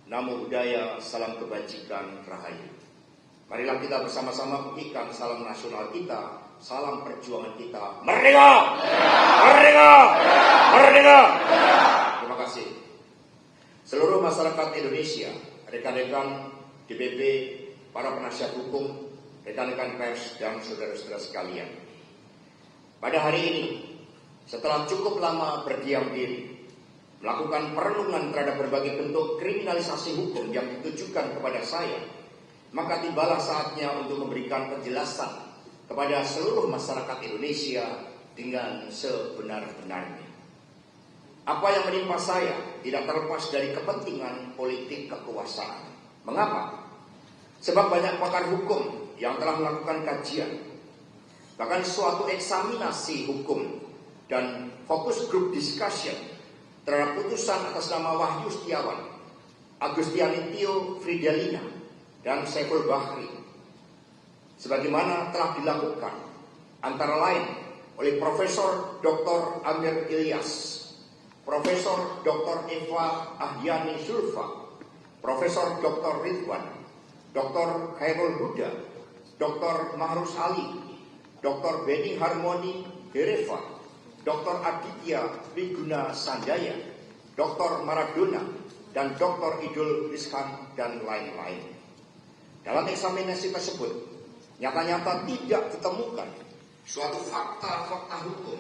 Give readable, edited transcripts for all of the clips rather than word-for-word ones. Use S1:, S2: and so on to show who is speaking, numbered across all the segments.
S1: Namo Buddhaya, salam kebajikan, rahayu. Marilah kita bersama-sama berikan salam nasional kita, salam perjuangan kita. Merdeka! Merdeka! Merdeka! Terima kasih. Seluruh masyarakat Indonesia, rekan-rekan DPP, para penasihat hukum, rekan-rekan pers, dan saudara-saudara sekalian. Pada hari ini, setelah cukup lama berdiam diri, melakukan perenungan terhadap berbagai bentuk kriminalisasi hukum yang ditujukan kepada saya, maka tibalah saatnya untuk memberikan penjelasan kepada seluruh masyarakat Indonesia dengan sebenar-benarnya. Apa yang menimpa saya tidak terlepas dari kepentingan politik kekuasaan. Mengapa? Sebab banyak pakar hukum yang telah melakukan kajian, bahkan suatu eksaminasi hukum dan focus group discussion terhadap putusan atas nama Wahyu Setiawan, Agustiani Tio Fridelina, dan Saiful Bahri, sebagaimana telah dilakukan antara lain oleh Profesor Dr. Amir Ilyas, Profesor Dr. Eva Ahyani Zulfa, Profesor Dr. Ridwan, Dr. Khairul Huda, Dr. Mahrus Ali, Dr. Beni Harmoni Hereva, Dr. Aditya Wiguna Sanjaya, Dr. Maradona, dan Dr. Idul Rizkan, dan lain-lain. Dalam eksaminasi tersebut, nyata-nyata tidak ditemukan suatu fakta-fakta hukum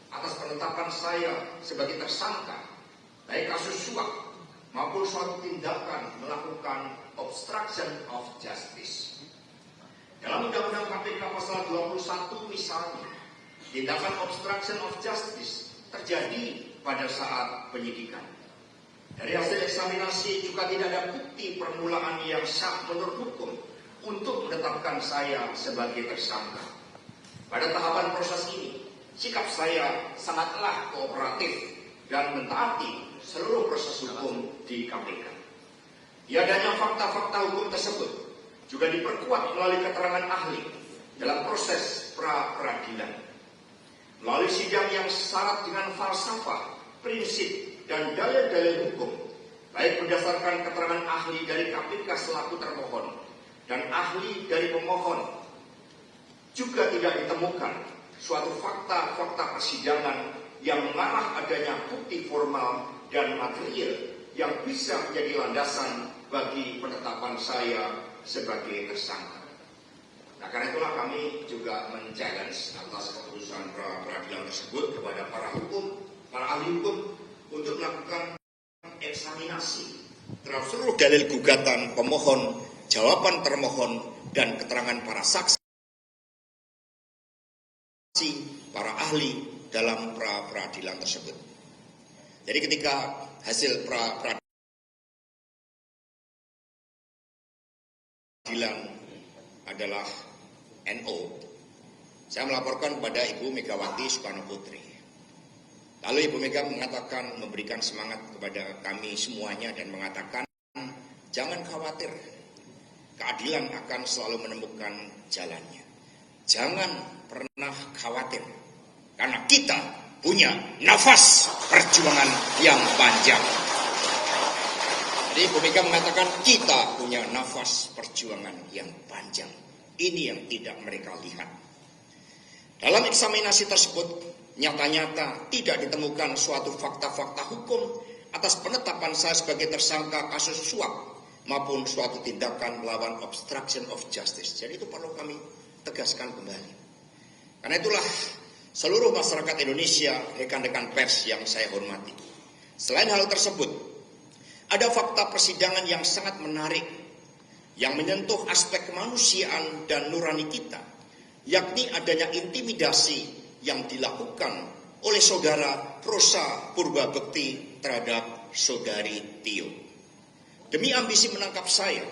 S1: atas penetapan saya sebagai tersangka, baik kasus suap maupun suatu tindakan melakukan obstruction of justice. Dalam Undang-Undang KPK pasal 21 misalnya, tindakan obstruction of justice terjadi pada saat penyidikan. Dari hasil eksaminasi juga tidak ada bukti permulaan yang sah menurut hukum untuk menetapkan saya sebagai tersangka. Pada tahapan proses ini, sikap saya sangatlah kooperatif dan mentaati seluruh proses hukum di KPK. Tiadanya fakta-fakta hukum tersebut juga diperkuat melalui keterangan ahli dalam proses pra-peradilan. Melalui sidang yang syarat dengan falsafah, prinsip, dan dalil-dalil hukum, baik berdasarkan keterangan ahli dari KPK selaku termohon dan ahli dari pemohon, juga tidak ditemukan suatu fakta-fakta persidangan yang mengarah adanya bukti formal dan material yang bisa menjadi landasan bagi penetapan saya sebagai tersangka. Nah, karena itulah kami juga men-challenge atas keputusan pra-peradilan tersebut kepada para ahli hukum untuk melakukan eksaminasi terhadap seluruh dalil gugatan pemohon, jawaban termohon, dan keterangan para saksi, para ahli dalam pra-peradilan tersebut. Jadi ketika hasil pra-peradilan adalah NO, saya melaporkan kepada Ibu Megawati Soekarno Putri. Lalu Ibu Mega mengatakan, memberikan semangat kepada kami semuanya dan mengatakan, jangan khawatir, keadilan akan selalu menemukan jalannya. Jangan pernah khawatir, karena kita punya nafas perjuangan yang panjang. Jadi Ibu Mega mengatakan, kita punya nafas perjuangan yang panjang. Ini yang tidak mereka lihat. Dalam eksaminasi tersebut, nyata-nyata tidak ditemukan suatu fakta-fakta hukum atas penetapan saya sebagai tersangka kasus suap maupun suatu tindakan melawan obstruction of justice. Jadi itu perlu kami tegaskan kembali. Karena itulah seluruh masyarakat Indonesia, rekan-rekan pers yang saya hormati. Selain hal tersebut, ada fakta persidangan yang sangat menarik yang menyentuh aspek kemanusiaan dan nurani kita, yakni adanya intimidasi yang dilakukan oleh saudara Rosa Purbabekti terhadap saudari Tio. Demi ambisi menangkap saya,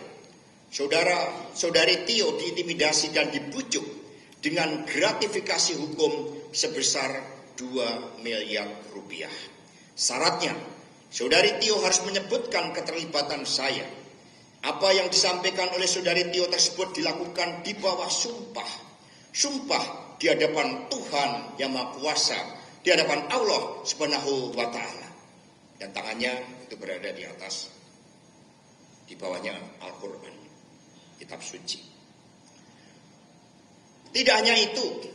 S1: saudari Tio diintimidasi dan dibujuk dengan gratifikasi hukum sebesar 2 miliar rupiah. Syaratnya, saudari Tio harus menyebutkan keterlibatan saya. Apa yang disampaikan oleh saudari Tio tersebut dilakukan di bawah sumpah. Sumpah di hadapan Tuhan Yang Maha Kuasa, di hadapan Allah Subhanahu wa Ta'ala. Dan tangannya itu berada di atas Di bawahnya Al-Quran, kitab suci. Tidak hanya itu,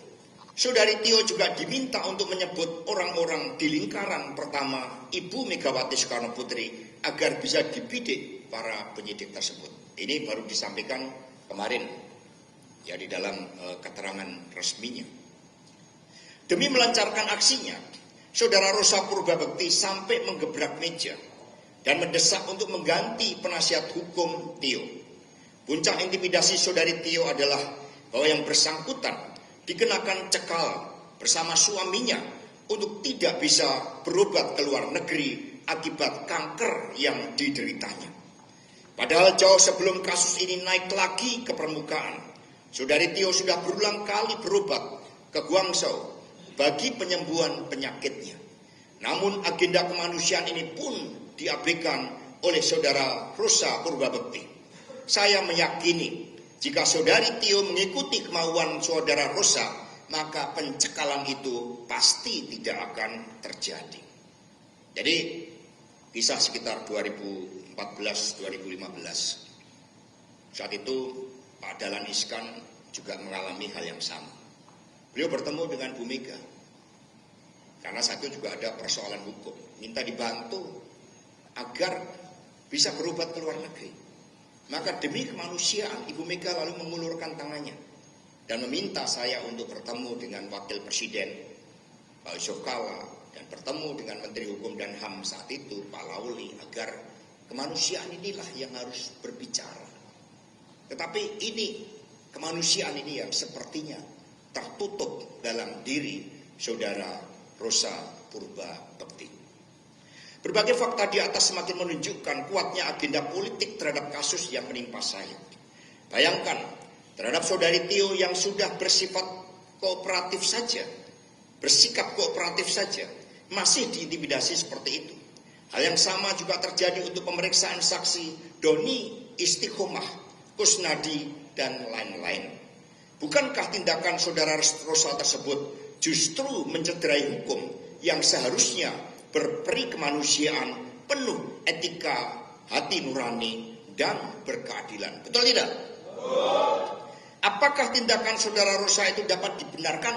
S1: Saudari Tio juga diminta untuk menyebut orang-orang di lingkaran pertama Ibu Megawati Soekarno Putri agar bisa dibidik para penyidik tersebut. Ini baru disampaikan kemarin ya di dalam keterangan resminya. Demi melancarkan aksinya, Saudara Rosa Purbabekti sampai menggebrak meja dan mendesak untuk mengganti penasihat hukum Tio. Puncak intimidasi Saudari Tio adalah bahwa yang bersangkutan dikenakan cekal bersama suaminya untuk tidak bisa berobat ke luar negeri akibat kanker yang dideritanya. Padahal jauh sebelum kasus ini naik lagi ke permukaan, Saudari Tio sudah berulang kali berobat ke Guangzhou bagi penyembuhan penyakitnya. Namun agenda kemanusiaan ini pun diabaikan oleh Saudara Rosa Purbabekti. Saya meyakini jika Saudari Tio mengikuti kemauan Saudara Rosa, maka pencekalan itu pasti tidak akan terjadi. Jadi kisah sekitar 2014-2015. Saat itu Pak Dahlan Iskan juga mengalami hal yang sama. Beliau bertemu dengan Bu Mega. Karena satu juga ada persoalan hukum. Minta dibantu agar bisa berobat ke luar negeri. Maka demi kemanusiaan Ibu Mega lalu mengulurkan tangannya dan meminta saya untuk bertemu dengan Wakil Presiden Pak Yusuf Kalla dan bertemu dengan Menteri Hukum dan HAM saat itu Pak Lauli agar kemanusiaan inilah yang harus berbicara. Tetapi ini kemanusiaan ini yang sepertinya tertutup dalam diri Saudara Rosa Purbabekti. Berbagai fakta di atas semakin menunjukkan kuatnya agenda politik terhadap kasus yang menimpa saya. Bayangkan, terhadap Saudari Tio yang sudah bersifat kooperatif saja, bersikap kooperatif saja, masih diintimidasi seperti itu. Hal yang sama juga terjadi untuk pemeriksaan saksi Doni Istiqomah, Kusnadi, dan lain-lain. Bukankah tindakan Saudara Rosa tersebut justru mencederai hukum yang seharusnya berperi kemanusiaan, penuh etika, hati nurani, dan berkeadilan? Betul tidak? Apakah tindakan Saudara Rosa itu dapat dibenarkan?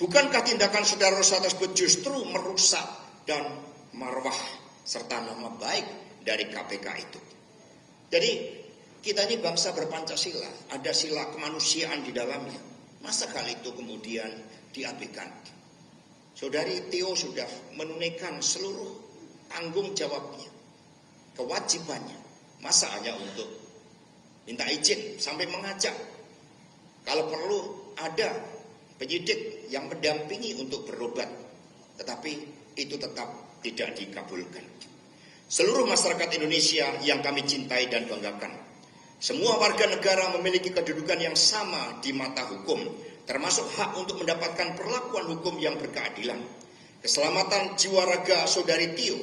S1: Bukankah tindakan Saudara Rosa tersebut justru merusak dan marwah serta nama baik dari KPK itu? Jadi kita ini bangsa berpancasila, ada sila kemanusiaan di dalamnya. Masa kali itu kemudian diabaikan? Saudari Tio sudah menunaikan seluruh tanggung jawabnya, kewajibannya. Masa hanya untuk minta izin sampai mengajak. Kalau perlu ada penyidik yang mendampingi untuk berobat. Tetapi itu tetap tidak dikabulkan. Seluruh masyarakat Indonesia yang kami cintai dan banggakan, semua warga negara memiliki kedudukan yang sama di mata hukum, termasuk hak untuk mendapatkan perlakuan hukum yang berkeadilan. Keselamatan jiwa raga Saudari Tio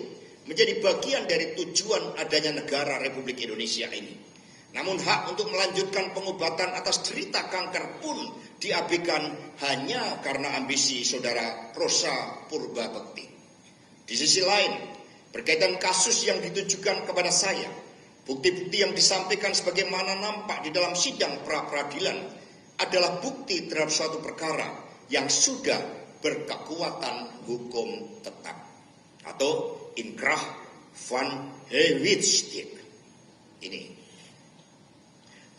S1: menjadi bagian dari tujuan adanya negara Republik Indonesia ini. Namun hak untuk melanjutkan pengobatan atas derita kanker pun diabaikan hanya karena ambisi Saudara Rosa Purbabekti. Di sisi lain, berkaitan kasus yang ditujukan kepada saya, bukti-bukti yang disampaikan sebagaimana nampak di dalam sidang pra-peradilan adalah bukti terhadap suatu perkara yang sudah berkekuatan hukum tetap atau inkrah van Hewittstick. Ini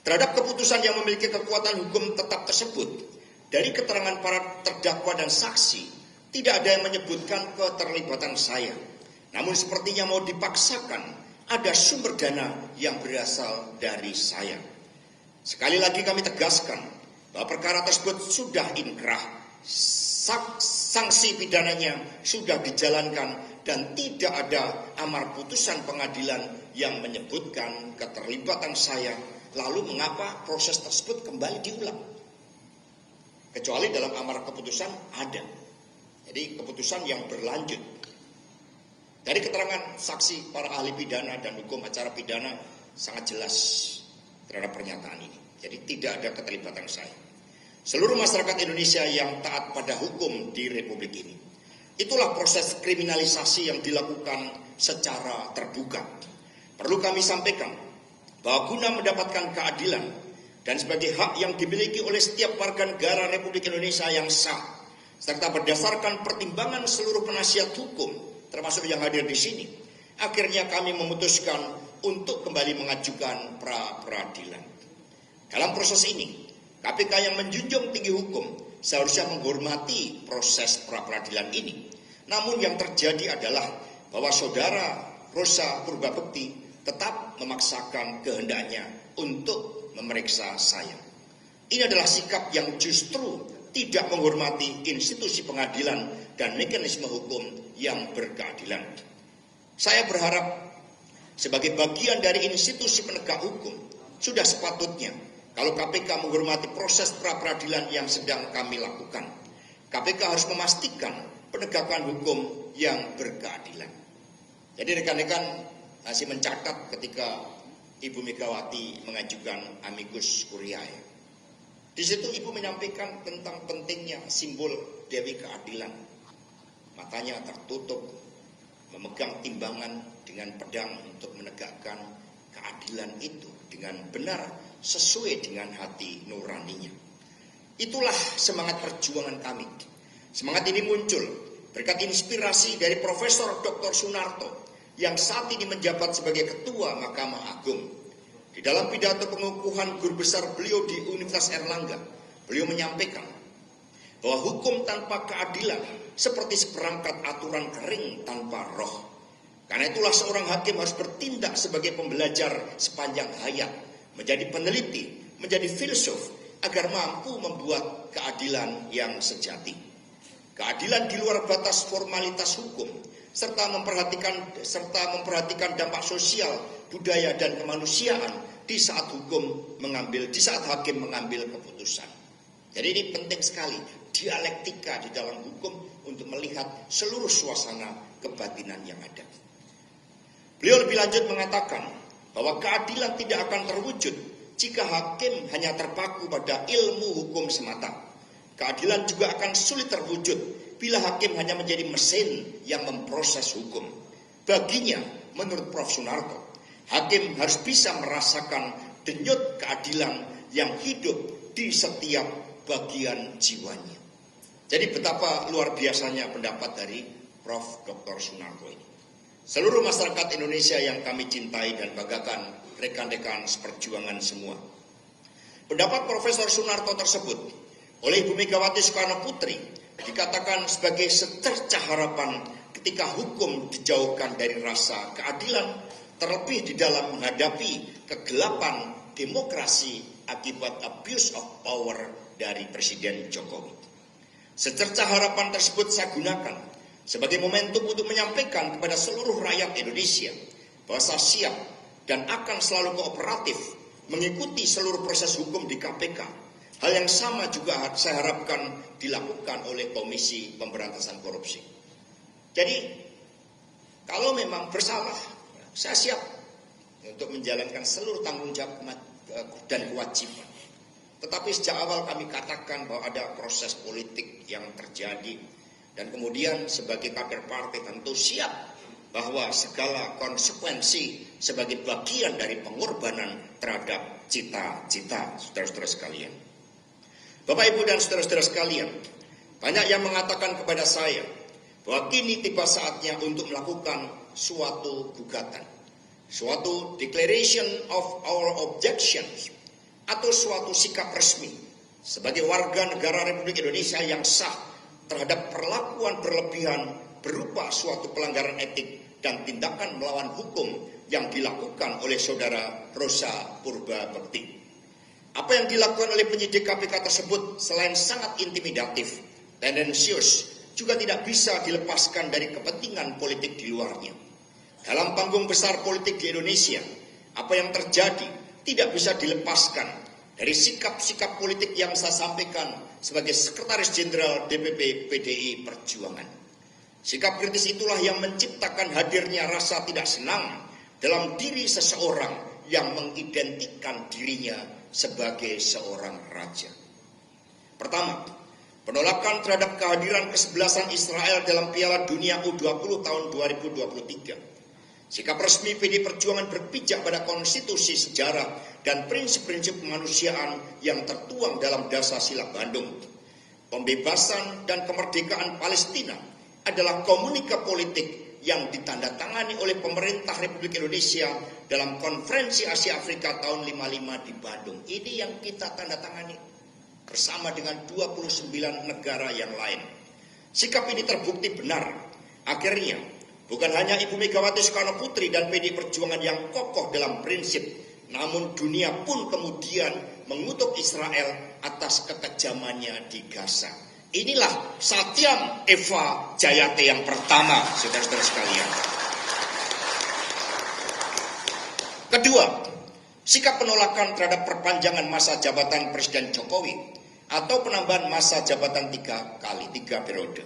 S1: terhadap keputusan yang memiliki kekuatan hukum tetap tersebut, dari keterangan para terdakwa dan saksi tidak ada yang menyebutkan keterlibatan saya. Namun sepertinya mau dipaksakan ada sumber dana yang berasal dari saya. Sekali lagi kami tegaskan bahwa perkara tersebut sudah inkrah, sanksi pidananya sudah dijalankan dan tidak ada amar putusan pengadilan yang menyebutkan keterlibatan saya. Lalu mengapa proses tersebut kembali diulang? Kecuali dalam amar keputusan ada. Jadi keputusan yang berlanjut. Dari keterangan saksi para ahli pidana dan hukum acara pidana sangat jelas terhadap pernyataan ini. Jadi tidak ada keterlibatan saya. Seluruh masyarakat Indonesia yang taat pada hukum di Republik ini. Itulah proses kriminalisasi yang dilakukan secara terbuka. Perlu kami sampaikan bahwa guna mendapatkan keadilan dan sebagai hak yang dimiliki oleh setiap warga negara Republik Indonesia yang sah, serta berdasarkan pertimbangan seluruh penasihat hukum, termasuk yang hadir di sini, akhirnya kami memutuskan untuk kembali mengajukan pra-peradilan. Dalam proses ini, KPK yang menjunjung tinggi hukum seharusnya menghormati proses pra-peradilan ini. Namun yang terjadi adalah bahwa saudara Rosa Purbabekti tetap memaksakan kehendaknya untuk memeriksa saya. Ini adalah sikap yang justru tidak menghormati institusi pengadilan dan mekanisme hukum yang berkeadilan. Saya berharap sebagai bagian dari institusi penegak hukum, sudah sepatutnya kalau KPK menghormati proses pra-peradilan yang sedang kami lakukan. KPK harus memastikan penegakan hukum yang berkeadilan. Jadi rekan-rekan masih mencatat ketika Ibu Megawati mengajukan amicus curiae. Di situ Ibu menyampaikan tentang pentingnya simbol Dewi Keadilan. Matanya tertutup, memegang timbangan dengan pedang untuk menegakkan keadilan itu dengan benar sesuai dengan hati nuraninya. Itulah semangat perjuangan kami. Semangat ini muncul berkat inspirasi dari Profesor Dr. Sunarto yang saat ini menjabat sebagai Ketua Mahkamah Agung. Di dalam pidato pengukuhan guru besar beliau di Universitas Erlangga, beliau menyampaikan bahwa hukum tanpa keadilan seperti seperangkat aturan kering tanpa roh. Karena itulah seorang hakim harus bertindak sebagai pembelajar sepanjang hayat, menjadi peneliti, menjadi filsuf, agar mampu membuat keadilan yang sejati. Keadilan di luar batas formalitas hukum, serta memperhatikan dampak sosial, budaya dan kemanusiaan di saat hakim mengambil keputusan. Jadi ini penting sekali dialektika di dalam hukum untuk melihat seluruh suasana kebatinan yang ada. Beliau lebih lanjut mengatakan bahwa keadilan tidak akan terwujud jika hakim hanya terpaku pada ilmu hukum semata. Keadilan juga akan sulit terwujud bila hakim hanya menjadi mesin yang memproses hukum. Baginya, menurut Prof. Sunarto, hakim harus bisa merasakan denyut keadilan yang hidup di setiap bagian jiwanya. Jadi betapa luar biasanya pendapat dari Prof. Dr. Sunarto ini. Seluruh masyarakat Indonesia yang kami cintai dan banggakan, rekan-rekan seperjuangan semua. Pendapat Profesor Sunarto tersebut oleh Ibu Megawati Soekarno Putri dikatakan sebagai secercah harapan ketika hukum dijauhkan dari rasa keadilan, terlebih di dalam menghadapi kegelapan demokrasi akibat abuse of power dari Presiden Jokowi. Secercah harapan tersebut saya gunakan sebagai momentum untuk menyampaikan kepada seluruh rakyat Indonesia bahwa saya siap dan akan selalu kooperatif mengikuti seluruh proses hukum di KPK. Hal yang sama juga saya harapkan dilakukan oleh Komisi Pemberantasan Korupsi. Jadi, kalau memang bersalah, saya siap untuk menjalankan seluruh tanggung jawab dan kewajiban. Tetapi sejak awal kami katakan bahwa ada proses politik yang terjadi, dan kemudian sebagai kader partai tentu siap bahwa segala konsekuensi sebagai bagian dari pengorbanan terhadap cita-cita saudara-saudara sekalian. Bapak, Ibu, dan saudara-saudara sekalian, banyak yang mengatakan kepada saya bahwa kini tiba saatnya untuk melakukan suatu gugatan, suatu declaration of our objections, atau suatu sikap resmi sebagai warga negara Republik Indonesia yang sah terhadap perlakuan berlebihan berupa suatu pelanggaran etik dan tindakan melawan hukum yang dilakukan oleh saudara Rosa Purbabekti. Apa yang dilakukan oleh penyidik KPK tersebut selain sangat intimidatif, tendensius, juga tidak bisa dilepaskan dari kepentingan politik di luarnya. Dalam panggung besar politik di Indonesia, apa yang terjadi tidak bisa dilepaskan dari sikap-sikap politik yang saya sampaikan sebagai Sekretaris Jenderal DPP PDI Perjuangan. Sikap kritis itulah yang menciptakan hadirnya rasa tidak senang dalam diri seseorang yang mengidentikan dirinya sebagai seorang raja. Pertama, penolakan terhadap kehadiran kesebelasan Israel dalam Piala Dunia U20 tahun 2023 Sikap resmi PD Perjuangan berpijak pada konstitusi sejarah dan prinsip-prinsip kemanusiaan yang tertuang dalam Dasar Sila Bandung. Pembebasan dan kemerdekaan Palestina adalah komunika politik yang ditandatangani oleh pemerintah Republik Indonesia dalam Konferensi Asia Afrika tahun 55 di Bandung. Ini yang kita tandatangani bersama dengan 29 negara yang lain. Sikap ini terbukti benar. Akhirnya, bukan hanya Ibu Megawati Soekarno Putri dan PD Perjuangan yang kokoh dalam prinsip, namun dunia pun kemudian mengutuk Israel atas kekejamannya di Gaza. Inilah Satyam Eva Jayate yang pertama, saudara-saudara sekalian. Kedua, sikap penolakan terhadap perpanjangan masa jabatan Presiden Jokowi atau penambahan masa jabatan 3 periode.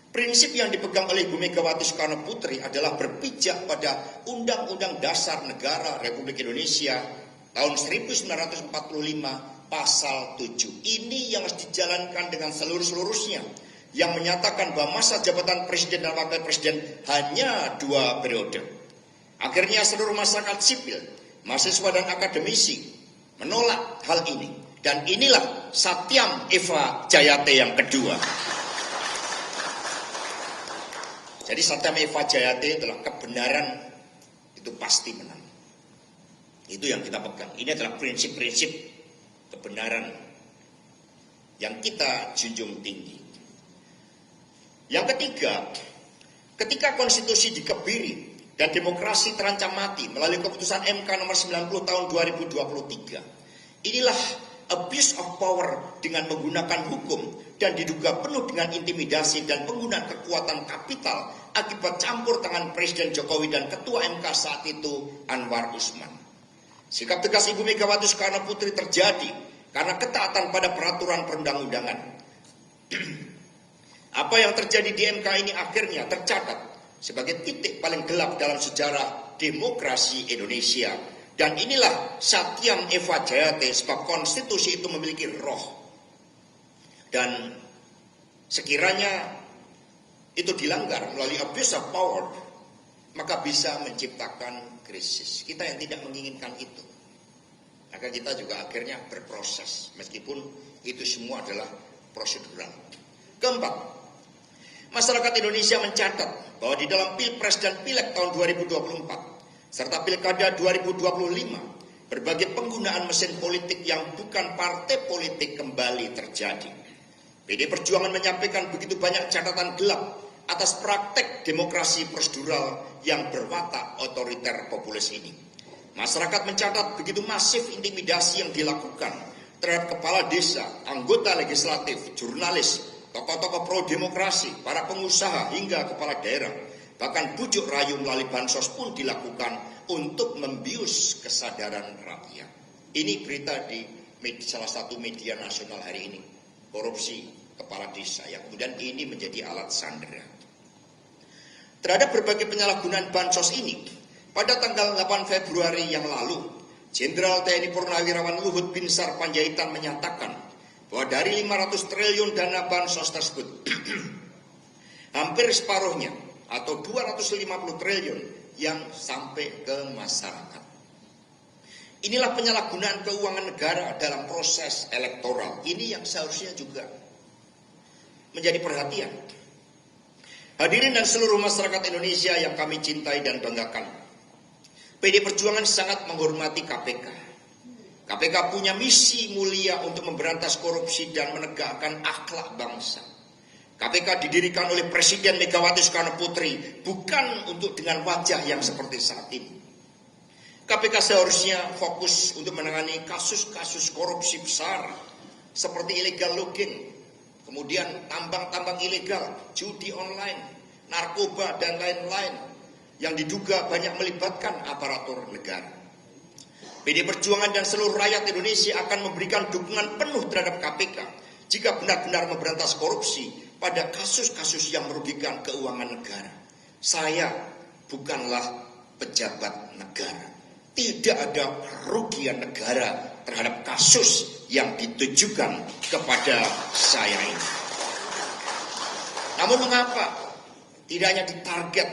S1: Prinsip yang dipegang oleh Ibu Megawati Soekarno Putri adalah berpijak pada Undang-Undang Dasar Negara Republik Indonesia tahun 1945 pasal 7. Ini yang harus dijalankan dengan seluruh-seluruhnya, yang menyatakan bahwa masa jabatan presiden dan wakil presiden hanya 2 periode. Akhirnya seluruh masyarakat sipil, mahasiswa dan akademisi menolak hal ini. Dan inilah Satyam Eva Jayate yang kedua. Jadi Satyam Eva Jayate adalah kebenaran itu pasti menang. Itu yang kita pegang. Ini adalah prinsip-prinsip kebenaran yang kita junjung tinggi. Yang ketiga, ketika konstitusi dikebiri dan demokrasi terancam mati melalui keputusan MK nomor 90 tahun 2023, inilah abuse of power dengan menggunakan hukum dan diduga penuh dengan intimidasi dan penggunaan kekuatan kapital akibat campur tangan Presiden Jokowi dan Ketua MK saat itu Anwar Usman. Sikap tegas Ibu Megawati Soekarno Putri terjadi karena ketaatan pada peraturan perundang-undangan. Apa yang terjadi di MK ini akhirnya tercatat sebagai titik paling gelap dalam sejarah demokrasi Indonesia. Dan inilah Satyam Eva Jayate, sebab konstitusi itu memiliki roh. Dan sekiranya itu dilanggar melalui abuse of power, maka bisa menciptakan krisis. Kita yang tidak menginginkan itu, maka kita juga akhirnya berproses, meskipun itu semua adalah prosedural. Keempat, masyarakat Indonesia mencatat bahwa di dalam Pilpres dan Pileg tahun 2024 serta Pilkada 2025, berbagai penggunaan mesin politik yang bukan partai politik kembali terjadi. PD Perjuangan menyampaikan begitu banyak catatan gelap atas praktek demokrasi prosedural yang berwatak otoriter populis ini. Masyarakat mencatat begitu masif intimidasi yang dilakukan terhadap kepala desa, anggota legislatif, jurnalis, tokoh-tokoh pro-demokrasi, para pengusaha hingga kepala daerah. Bahkan bujuk rayu melalui bansos pun dilakukan untuk membius kesadaran rakyat. Ini berita di salah satu media nasional hari ini. Korupsi kepala desa yang kemudian ini menjadi alat sandera. Terhadap berbagai penyalahgunaan bansos ini, pada tanggal 8 Februari yang lalu, Jenderal TNI Purnawirawan Luhut Binsar Panjaitan menyatakan bahwa dari 500 triliun dana bansos tersebut, hampir separuhnya atau 250 triliun yang sampai ke masyarakat. Inilah penyalahgunaan keuangan negara dalam proses elektoral. Ini yang seharusnya juga menjadi perhatian. Hadirin dan seluruh masyarakat Indonesia yang kami cintai dan banggakan, PD Perjuangan sangat menghormati KPK. KPK punya misi mulia untuk memberantas korupsi dan menegakkan akhlak bangsa. KPK didirikan oleh Presiden Megawati Soekarno Putri bukan untuk dengan wajah yang seperti saat ini. KPK seharusnya fokus untuk menangani kasus-kasus korupsi besar seperti illegal logging, kemudian tambang-tambang ilegal, judi online, narkoba dan lain-lain yang diduga banyak melibatkan aparatur negara. PD Perjuangan dan seluruh rakyat Indonesia akan memberikan dukungan penuh terhadap KPK jika benar-benar memberantas korupsi pada kasus-kasus yang merugikan keuangan negara. Saya bukanlah pejabat negara. Tidak ada kerugian negara terhadap kasus yang ditujukan kepada saya ini. Namun mengapa tidak hanya ditarget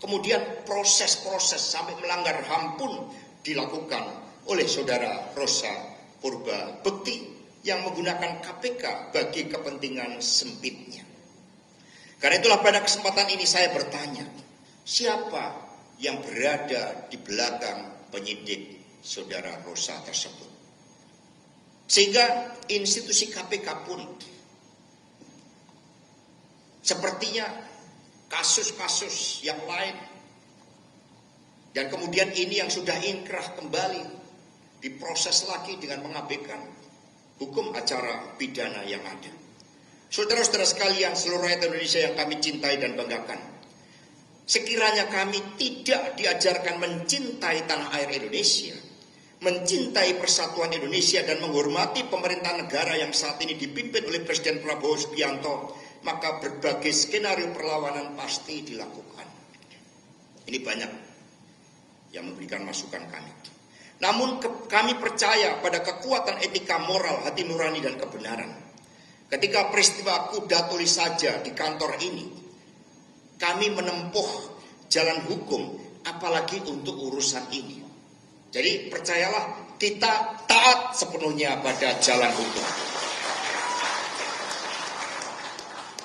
S1: Kemudian proses-proses sampai melanggar HAM pun dilakukan oleh saudara Rosa Purba Bekti yang menggunakan KPK bagi kepentingan sempitnya. Karena itulah pada kesempatan ini saya bertanya, siapa yang berada di belakang penyidik saudara Rosa tersebut? Sehingga institusi KPK pun sepertinya kasus-kasus yang lain, dan kemudian ini yang sudah inkrah kembali diproses lagi dengan mengabaikan hukum acara pidana yang ada. Saudara-saudara sekalian, seluruh rakyat Indonesia yang kami cintai dan banggakan, sekiranya kami tidak diajarkan mencintai tanah air Indonesia, mencintai persatuan Indonesia, dan menghormati pemerintah negara yang saat ini dipimpin oleh Presiden Prabowo Subianto, maka berbagai skenario perlawanan pasti dilakukan. Ini banyak yang memberikan masukan kami. Namun kami percaya pada kekuatan etika moral, hati nurani, dan kebenaran. Ketika peristiwa kuda tulis saja di kantor ini, kami menempuh jalan hukum, apalagi untuk urusan ini. Jadi percayalah, kita taat sepenuhnya pada jalan hukum.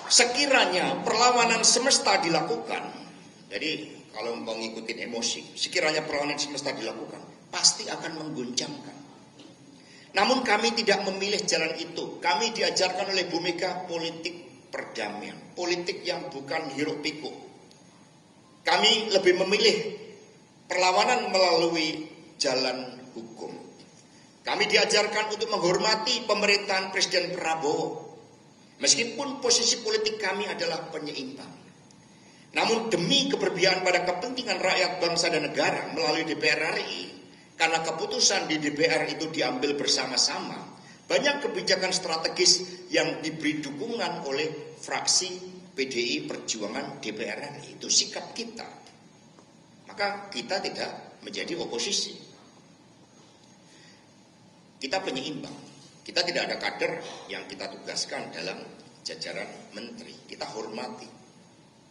S1: Sekiranya perlawanan semesta dilakukan, jadi kalau mau ngikutin emosi, sekiranya perlawanan semesta dilakukan, pasti akan mengguncangkan. Namun kami tidak memilih jalan itu. Kami diajarkan oleh Bu Mega politik perdamaian, politik yang bukan hiruk pikuk. Kami lebih memilih perlawanan melalui jalan hukum. Kami diajarkan untuk menghormati pemerintahan Presiden Prabowo, meskipun posisi politik kami adalah penyeimbang. Namun demi keberpihakan pada kepentingan rakyat, bangsa, dan negara melalui DPR RI, karena keputusan di DPR itu diambil bersama-sama, banyak kebijakan strategis yang diberi dukungan oleh fraksi PDI Perjuangan DPR RI. Itu sikap kita. Maka kita tidak menjadi oposisi. Kita penyeimbang. Kita tidak ada kader yang kita tugaskan dalam jajaran menteri. Kita hormati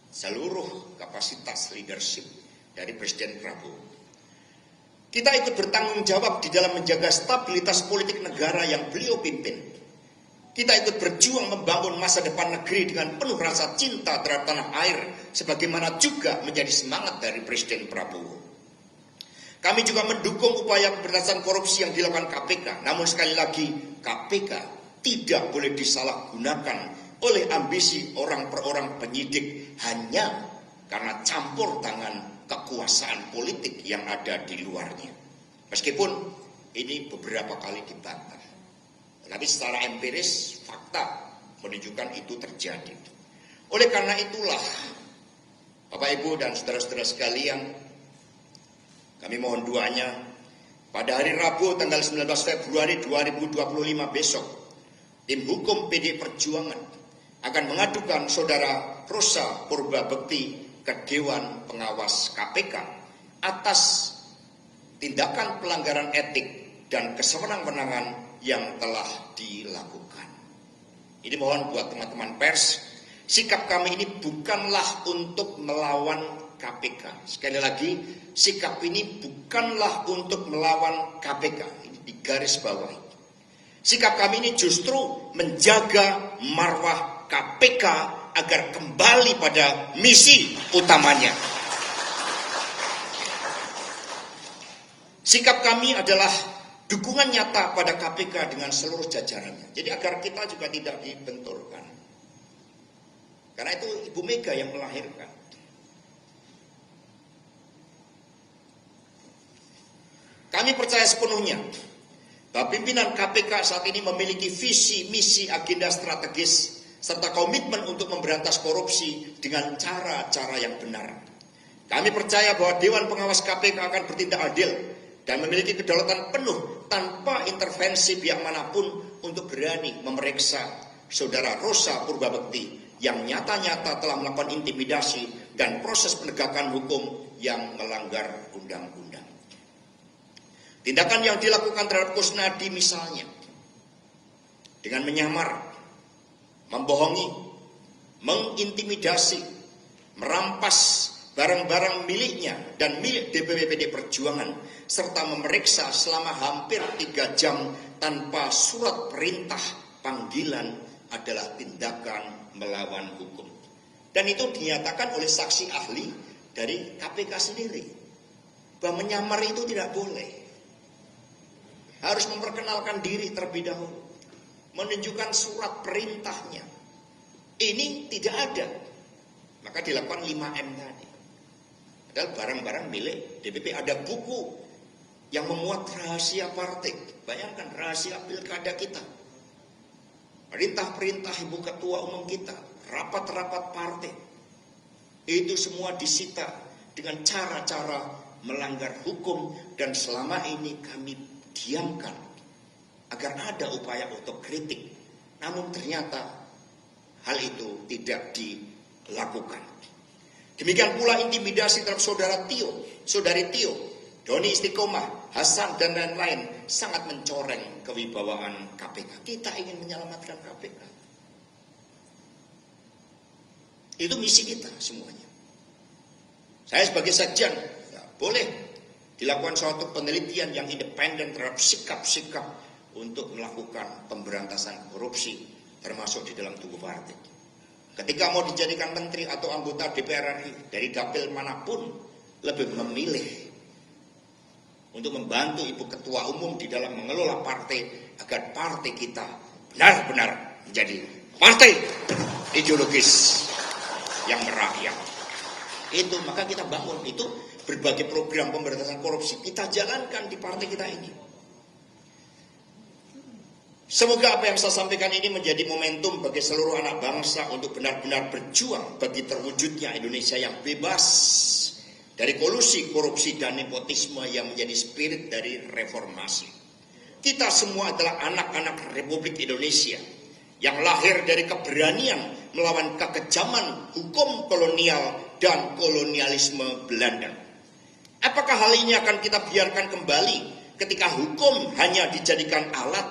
S1: seluruh kapasitas leadership dari Presiden Prabowo. Kita ikut bertanggung jawab di dalam menjaga stabilitas politik negara yang beliau pimpin. Kita ikut berjuang membangun masa depan negeri dengan penuh rasa cinta terhadap tanah air, sebagaimana juga menjadi semangat dari Presiden Prabowo. Kami juga mendukung upaya pemberantasan korupsi yang dilakukan KPK. Namun sekali lagi, KPK tidak boleh disalahgunakan oleh ambisi orang per orang penyidik hanya karena campur tangan kekuasaan politik yang ada di luarnya. Meskipun ini beberapa kali dibantah, tapi secara empiris fakta menunjukkan itu terjadi. Oleh karena itulah, Bapak Ibu dan saudara-saudara sekalian, kami mohon doanya pada hari Rabu tanggal 19 Februari 2025 besok, tim hukum PD Perjuangan akan mengadukan saudara Rosa Purba Bekti ke Dewan Pengawas KPK atas tindakan pelanggaran etik dan kesewenang-wenangan yang telah dilakukan. Ini mohon buat teman-teman pers, sikap kami ini bukanlah untuk melawan KPK. Sekali lagi, sikap ini bukanlah untuk melawan KPK. Ini di garis bawah. Sikap kami ini justru menjaga marwah KPK agar kembali pada misi utamanya. Sikap kami adalah dukungan nyata pada KPK dengan seluruh jajarannya. Jadi agar kita juga tidak dibenturkan. Karena itu Ibu Mega yang melahirkan. Kami percaya sepenuhnya bahwa pimpinan KPK saat ini memiliki visi, misi, agenda strategis, serta komitmen untuk memberantas korupsi dengan cara-cara yang benar. Kami percaya bahwa Dewan Pengawas KPK akan bertindak adil dan memiliki kedaulatan penuh tanpa intervensi pihak manapun untuk berani memeriksa saudara Rosa Purba Bekti yang nyata-nyata telah melakukan intimidasi dan proses penegakan hukum yang melanggar undang-undang. Tindakan yang dilakukan terhadap Kusnadi misalnya, dengan menyamar, membohongi, mengintimidasi, merampas barang-barang miliknya dan milik DPP PD Perjuangan, serta memeriksa selama hampir 3 jam tanpa surat perintah panggilan adalah tindakan melawan hukum. Dan itu dinyatakan oleh saksi ahli dari KPK sendiri, bahwa menyamar itu tidak boleh. Harus memperkenalkan diri terlebih dahulu, menunjukkan surat perintahnya. Ini tidak ada, maka dilakukan 5M tadi. Adalah barang-barang milik DPP. Ada buku yang memuat rahasia partai. Bayangkan rahasia pilkada kita, perintah-perintah ibu ketua umum kita, rapat-rapat partai. Itu semua disita dengan cara-cara melanggar hukum, dan selama ini kami diamkan agar ada upaya otokritik. Namun ternyata hal itu tidak dilakukan. Demikian pula intimidasi terhadap saudari Tio, Doni Istiqomah, Hasan dan lain-lain sangat mencoreng kewibawaan KPK. Kita ingin menyelamatkan KPK. Itu misi kita semuanya. Saya sebagai sekjen, ya, boleh dilakukan suatu penelitian yang independen terhadap sikap-sikap untuk melakukan pemberantasan korupsi, termasuk di dalam tubuh partai. Ketika mau dijadikan menteri atau anggota DPR RI dari dapil manapun, lebih memilih untuk membantu ibu ketua umum di dalam mengelola partai, agar partai kita benar-benar menjadi partai ideologis yang merakyat. Itu maka kita bangun itu, berbagai program pemberantasan korupsi kita jalankan di partai kita ini. Semoga apa yang saya sampaikan ini menjadi momentum bagi seluruh anak bangsa untuk benar-benar berjuang bagi terwujudnya Indonesia yang bebas dari kolusi, korupsi, dan nepotisme yang menjadi spirit dari reformasi. Kita semua adalah anak-anak Republik Indonesia yang lahir dari keberanian melawan kekejaman hukum kolonial dan kolonialisme Belanda. Apakah hal ini akan kita biarkan kembali ketika hukum hanya dijadikan alat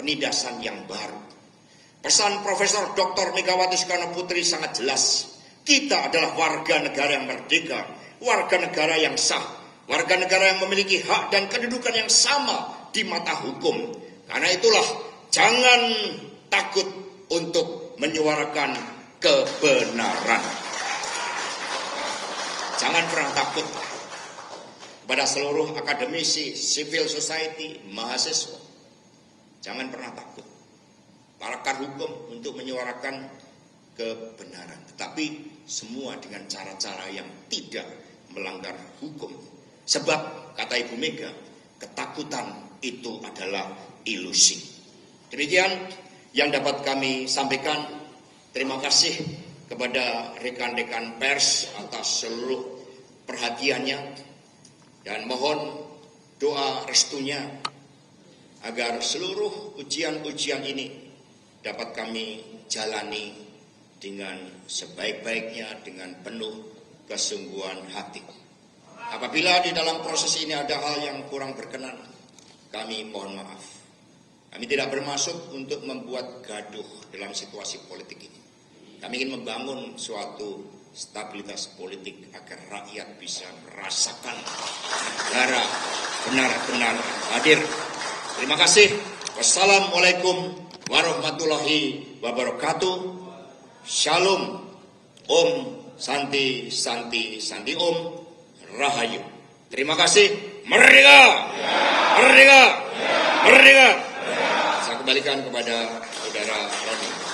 S1: penindasan yang baru? Pesan Profesor Dr. Megawati Soekarno Putri sangat jelas. Kita adalah warga negara yang merdeka, warga negara yang sah, warga negara yang memiliki hak dan kedudukan yang sama di mata hukum. Karena itulah jangan takut untuk menyuarakan kebenaran. Jangan pernah takut. Kepada seluruh akademisi, civil society, mahasiswa, jangan pernah takut. Pakar hukum untuk menyuarakan kebenaran, tetapi semua dengan cara-cara yang tidak melanggar hukum. Sebab kata Ibu Mega, ketakutan itu adalah ilusi. Demikian yang dapat kami sampaikan. Terima kasih kepada rekan-rekan pers atas seluruh perhatiannya, dan mohon doa restunya agar seluruh ujian-ujian ini dapat kami jalani dengan sebaik-baiknya, dengan penuh kesungguhan hati. Apabila di dalam proses ini ada hal yang kurang berkenan, kami mohon maaf. Kami tidak bermaksud untuk membuat gaduh dalam situasi politik ini. Kami ingin membangun suatu stabilitas politik agar rakyat bisa merasakan negara benar-benar hadir. Terima kasih. Wassalamualaikum warahmatullahi wabarakatuh. Shalom. Om Santi Santi Santi Om Rahayu. Terima kasih. Merdeka! Merdeka! Merdeka! Saya kembalikan kepada saudara Roni.